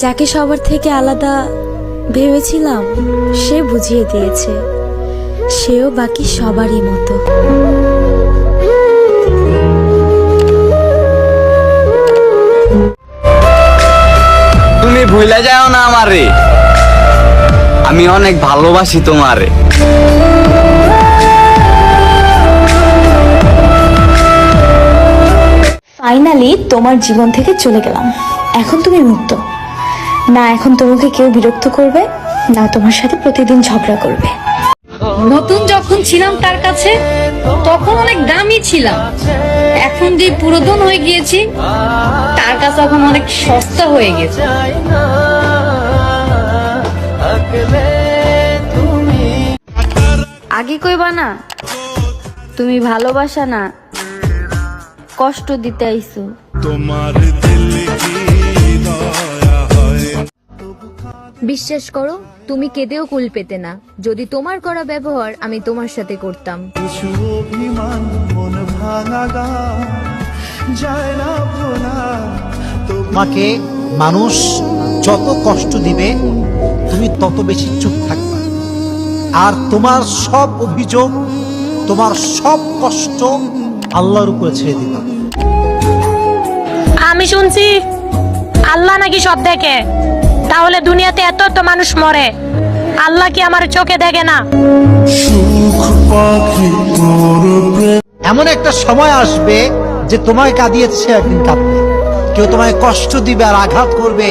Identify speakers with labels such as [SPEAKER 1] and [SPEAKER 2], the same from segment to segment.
[SPEAKER 1] যাকে সবার থেকে আলাদা ভেবেছিলাম সে বুঝিয়ে দিয়েছে সেও বাকি সবারই মতো।
[SPEAKER 2] তুমি ভুলে যাও না আমারে, আমি অনেক ভালোবাসি তোমারে।
[SPEAKER 1] ফাইনালি তোমার জীবন থেকে চলে গেলাম, এখন তুমি মুক্ত। না এখন তোমাকে কেউ বিরক্ত করবে, না তোমার সাথে প্রতিদিন ঝগড়া করবে।
[SPEAKER 3] নতুন যখন ছিলাম তার কাছে তখন অনেক দামি ছিলাম, এখন যে পুরাতন হয়ে গিয়েছি তার কাছে এখন অনেক সস্তা হয়ে গেছে। আগে কইবা না তুমি ভালোবাসা না কষ্ট দিতে আইছো।
[SPEAKER 4] বিশ্বাস করো তুমি কেঁদেও কুল পেতে না যদি তোমার করা ব্যবহার আমি তোমার সাথে করতাম।
[SPEAKER 5] তোমাকে মানুষ যত কষ্ট দিবে তুমি তত বেশি চুপ থাকবে, আর তোমার সব অভিযোগ তোমার সব কষ্ট আল্লাহর উপরে ছেড়ে দিবা।
[SPEAKER 6] আমি শুনছি আল্লাহ নাকি সব দেখে, তাহলে দুনিয়াতে এত এত মানুষ মরে, আল্লাহ কি আমার চোখে দেখে না?
[SPEAKER 5] এমন একটা সময় আসবে যে তোমায় কাঁদিয়েছে সে একদিন কাঁদবে, কেউ তোমায় কষ্ট দিবে আর আঘাত করবে,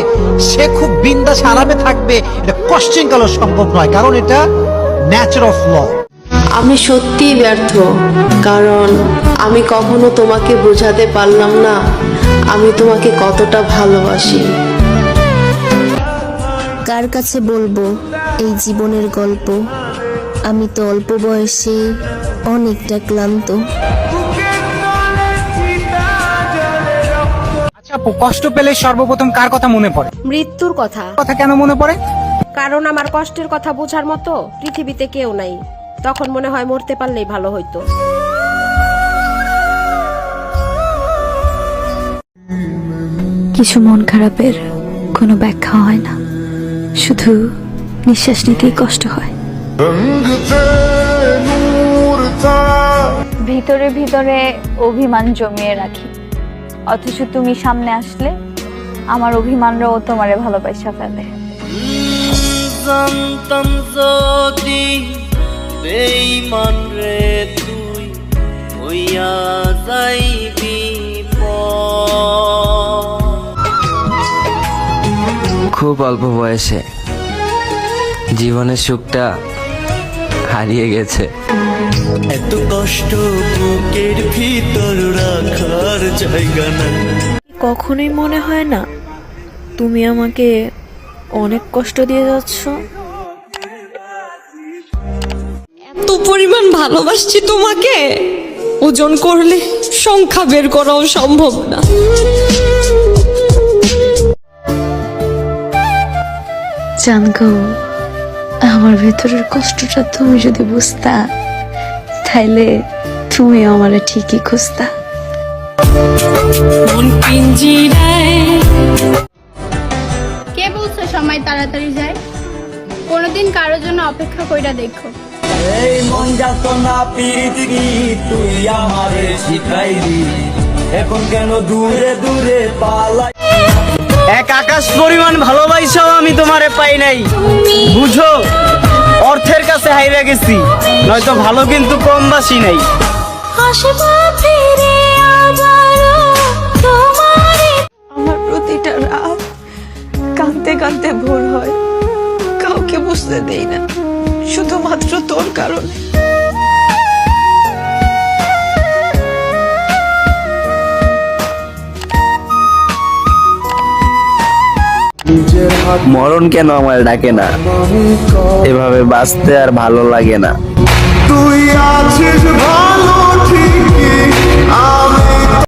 [SPEAKER 5] সে খুব বিন্দাস আরামে থাকবে। এটা কোশ্চেন করা সম্ভব নয়, কারণ এটা ন্যাচার অফ ল।
[SPEAKER 7] আমি সত্যিই ব্যর্থ, কারণ আমি কখনো তোমাকে বোঝাতে পারলাম না আমি তোমাকে কতটা ভালোবাসি।
[SPEAKER 8] কার কাছে বলবো এই জীবনের গল্প, আমি তো অল্প বয়সে অনেকটা ক্লান্ত।
[SPEAKER 9] আচ্ছা আপু, কষ্ট পেলে সর্বপ্রথম কার কথা মনে পড়ে?
[SPEAKER 10] মৃত্যুর কথা।
[SPEAKER 9] কথা কেন মনে পড়ে?
[SPEAKER 10] কারণ আমার কষ্টের কথা বোঝার মতো পৃথিবীতে কেউ নাই, তখন মনে হয় মরতে পারলেই ভালো হইতো।
[SPEAKER 1] কিছু মন খারাপের কোনো ব্যাখ্যা হয় না, শুধু নিঃশ্বাস নিতেই কষ্ট হয়।
[SPEAKER 3] ভিতরে ভিতরে অভিমান জমিয়ে রাখি, অথচ তুমি সামনে আসলে আমার অভিমানরাও তোমারে ভালোবাসা ফেলে।
[SPEAKER 11] জানতাম যদি বেঈমান রে তুই হইয়া যাইবি
[SPEAKER 2] খুব অল্প বয়সে জীবনের সুখটা হারিয়ে গেছে।
[SPEAKER 11] এত কষ্ট বুকের ভিতর রাখার জায়গা না।
[SPEAKER 1] কখনোই মনে হয় না তুমি আমাকে অনেক কষ্ট দিয়ে যাচ্ছ?
[SPEAKER 3] এত পরিমাণ ভালোবাসছি তোমাকে, ওজন করলে সংখ্যা বের করাও সম্ভব না।
[SPEAKER 1] জানগো, আমার ভেতরের কষ্টটা তুমি যদি বুঝতা, তাইলে তুমি আমারে ঠিকই খুঁজতা।
[SPEAKER 12] কে বলছো সময় তাড়াতাড়ি যায়? কোনোদিন কারোর জন্য অপেক্ষা কইরা দেখো।
[SPEAKER 11] এই মন যাত না পিরিতি গীত তুই আমারে শিখাইলি, এখন কেন দূরে দূরে পালাই। এক আকাশ পরিমাণ ভালোবাসাও আমি তোমারে পাই নাই, বুঝো অর্থের কাছে হাইরা গেছি, নয়তো ভালো কিন্তু কম বাসি নাই।
[SPEAKER 7] আমার প্রতিটা রাত কাঁদতে কাঁদতে ভোর হয়, কাউকে বুঝতে দেই না, শুধুমাত্র তোর কারণে।
[SPEAKER 2] মরণ কেন আমার ডাকে না, এভাবে বাঁচতে আর ভালো লাগে না।
[SPEAKER 11] তুই আছিস ভালো ঠিকই।